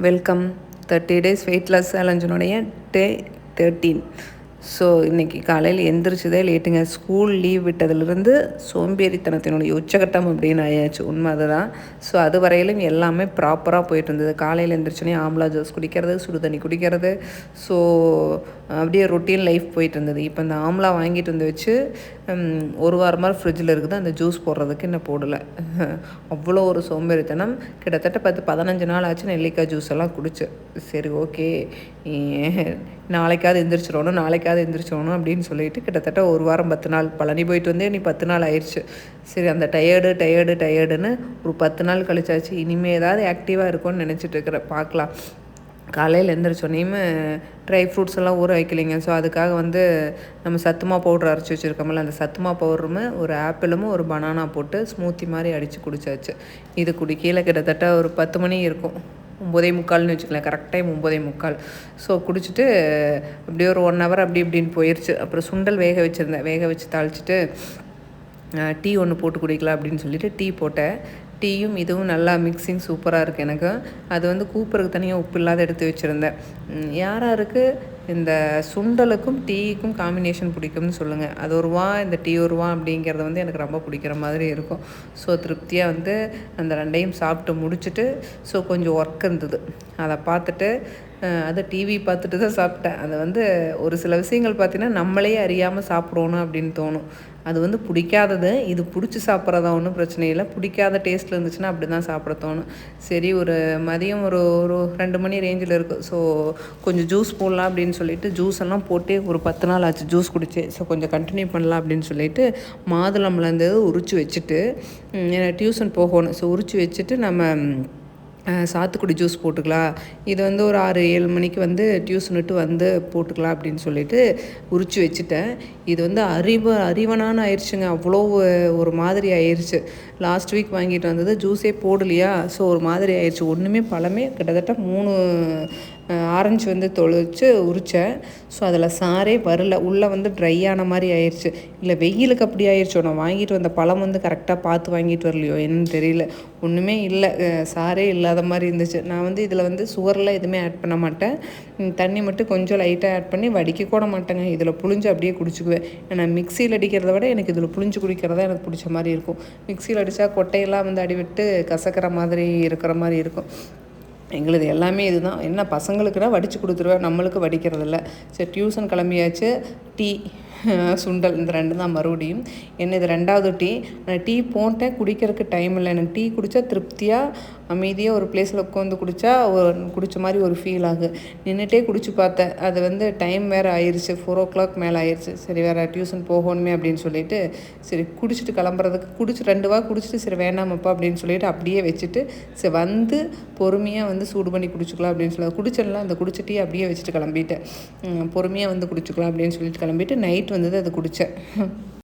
Welcome 30 days weight loss சேலஞ்சினுடைய டே 13. So இன்றைக்கி காலையில் எந்திரிச்சதே லேட்டுங்க. School leave விட்டதுலேருந்து சோம்பேறித்தனத்தினுடைய உச்சகட்டம் அப்படின்னு ஆயாச்சு. உண்மை அதுதான். ஸோ அது வரையிலும் எல்லாமே ப்ராப்பராக போயிட்டு இருந்தது. காலையில் எந்திரிச்சோன்னே ஆம்லா ஜூஸ் குடிக்கிறது, சுடு தண்ணி குடிக்கிறது. ஸோ அப்படியே ரொட்டீன் லைஃப் போயிட்டு இருந்தது. இப்போ இந்த ஆம்லா வாங்கிட்டு வந்து வச்சு ஒரு வாரமாக ஃப்ரிட்ஜில் இருக்குது. அந்த ஜூஸ் போடுறதுக்கு இன்னும் போடலை. அவ்வளோ ஒரு சோம்பேறித்தனம். கிட்டத்தட்ட 15 நாள் ஆச்சு நெல்லிக்காய் ஜூஸ் எல்லாம் குடிச்சு. சரி, ஓகே, நாளைக்காவது எந்திரிச்சிடணும் அப்படின்னு சொல்லிட்டு கிட்டத்தட்ட ஒரு வாரம் 10 நாள் பழனி போயிட்டு வந்தே நீ 10 நாள் ஆயிடுச்சு. சரி, அந்த டயர்டுன்னு ஒரு 10 நாள் கழிச்சாச்சு. இனிமேல் ஏதாவது ஆக்டிவாக இருக்கும்னு நினச்சிட்டு இருக்கிறேன். பார்க்கலாம். காலையில் எந்திரிச்சோன்னையுமே ட்ரை ஃப்ரூட்ஸ் எல்லாம் ஊற வைக்கலைங்க. ஸோ அதுக்காக நம்ம சத்துமா பவுடர் அரைச்சி வச்சுருக்கோம்ல, அந்த சத்துமா பவுடருமே ஒரு ஆப்பிளும் ஒரு பனானா போட்டு ஸ்மூத்தி மாதிரி அடித்து குடிச்சாச்சு. இது கீழே கிட்டத்தட்ட ஒரு 10 மணி இருக்கும், 9:45 வச்சுக்கலாம். Correct time 9:45. ஸோ குடிச்சிட்டு அப்படியே ஒரு 1 hour அப்படி இப்படின்னு போயிடுச்சு. அப்புறம் சுண்டல் வேக வச்சு தாளிச்சிட்டு டீ ஒன்று போட்டு குடிக்கலாம் அப்படின்னு சொல்லிட்டு டீ போட்டேன். டீயும் இதுவும் நல்லா மிக்சிங் சூப்பராக இருக்குது. எனக்கு அது கூப்பருக்கு தனியாக உப்பு இல்லாத எடுத்து வச்சுருந்தேன். யாராருக்கு இந்த சுண்டலுக்கும் டீக்கும் காம்பினேஷன் பிடிக்கும்னு சொல்லுங்கள். அது ஒருவா இந்த டீ ஒருவா அப்படிங்கிறது எனக்கு ரொம்ப பிடிக்கிற மாதிரி இருக்கும். ஸோ திருப்தியாக அந்த ரெண்டையும் சாப்பிட்டு முடிச்சுட்டு ஸோ கொஞ்சம் ஒர்க் இருந்தது. அதை பார்த்துட்டு அதை டிவி பார்த்துட்டு தான் சாப்பிட்டேன். அது ஒரு சில விஷயங்கள் பார்த்திங்கன்னா நம்மளே அறியாமல் சாப்பிடணும் அப்படின்னு தோணும். அது பிடிக்காதது இது பிடிச்சி சாப்பிட்றதா ஒன்றும் பிரச்சனை இல்லை. பிடிக்காத டேஸ்ட்டில் இருந்துச்சுன்னா அப்படி தான் சாப்பிட தோணும். சரி, ஒரு மதியம் ஒரு 2 மணி ரேஞ்சில் இருக்குது. ஸோ கொஞ்சம் ஜூஸ் போடலாம் அப்படின்னு சொல்லிட்டு ஜூஸ் எல்லாம் போட்டு ஒரு 10 நாள் ஆச்சு ஜூஸ் குடிச்சு. ஸோ கொஞ்சம் கண்டினியூ பண்ணலாம் அப்படின்னு சொல்லிட்டு மாதுளம்பழம் உரிச்சு வச்சுட்டு டியூஷன் போகணும். ஸோ உரிச்சு வச்சுட்டு நம்ம சாத்துக்குடி ஜூஸ் போட்டுக்கலாம். இது ஒரு 6-7 மணிக்கு டியூஷன் விட்டு போட்டுக்கலாம் அப்படின்னு சொல்லிட்டு உரிச்சு வச்சுட்டேன். இது அறிவனான்னு ஆயிடுச்சுங்க. அவ்வளோ ஒரு மாதிரி ஆயிடுச்சு. லாஸ்ட் வீக் வாங்கிட்டு வந்தது ஜூஸே போடலையா. ஸோ ஒரு மாதிரி ஆயிடுச்சு. ஒன்றுமே பழமே கிட்டத்தட்ட 3 ஆரஞ்சு தொளிச்சு உரித்தேன். ஸோ அதில் சாரே வரல. உள்ளே ட்ரை ஆன மாதிரி ஆயிடுச்சு. இல்லை வெயிலுக்கு அப்படி ஆயிடுச்சோ, நான் வாங்கிட்டு வந்த பழம் கரெக்டாக பார்த்து வாங்கிட்டு வரலையோ என்னன்னு தெரியல. ஒன்றுமே இல்லை, சாரே இல்லாத மாதிரி இருந்துச்சு. நான் இதில் சுகர்லாம் எதுவுமே ஆட் பண்ண மாட்டேன். தண்ணி மட்டும் கொஞ்சம் லைட்டாக ஆட் பண்ணி வடிக்க கூட மாட்டேங்க. இதில் புழிஞ்சு அப்படியே குடிச்சுக்குவேன். ஏன்னா மிக்சியில் அடிக்கிறத விட எனக்கு இதில் புழிஞ்சு குடிக்கிறதா எனக்கு பிடிச்ச மாதிரி இருக்கும். மிக்சியில் அடித்தா கொட்டையெல்லாம் அடிவிட்டு கசக்கிற மாதிரி இருக்கிற மாதிரி இருக்கும். எங்களுது எல்லாமே இதுதான். என்ன பசங்களுக்குனா வடித்து கொடுத்துருவேன், நம்மளுக்கு வடிக்கிறதில்ல. சரி, டியூஷன் கிளம்பியாச்சு. டீ சுண்டல் இந்த 2 தான் மறுபடியும். இது 2வது டீ. நான் டீ போட்டேன், குடிக்கிறதுக்கு டைம் இல்லை. எனக்கு டீ குடித்தா திருப்தியாக அமைதியாக ஒரு பிளேஸில் உட்காந்து குடித்த மாதிரி ஒரு ஃபீல் ஆகுது. நின்றுட்டே குடிச்சு பார்த்தேன். அது டைம் வேறு ஆயிடுச்சு, 4 o'clock மேலே ஆயிடுச்சு. சரி, வேறு டியூஷன் போகணுமே அப்படின்னு சொல்லிட்டு சரி குடிச்சிட்டு கிளம்புறதுக்கு 2 வா குடிச்சிட்டு சரி வேணாமப்பா அப்படின்னு சொல்லிட்டு அப்படியே வச்சுட்டு சரி பொறுமையாக சூடு பண்ணி குடிச்சிக்கலாம் அப்படின்னு சொல்லி குடிச்சிடலாம். அந்த குடிச்ச டீ அப்படியே வச்சுட்டு கிளம்பிட்டேன். பொறுமையாக குடிச்சிக்கலாம் அப்படின்னு சொல்லிட்டு கிளம்பிட்டு நைட் அது குடித்தேன்.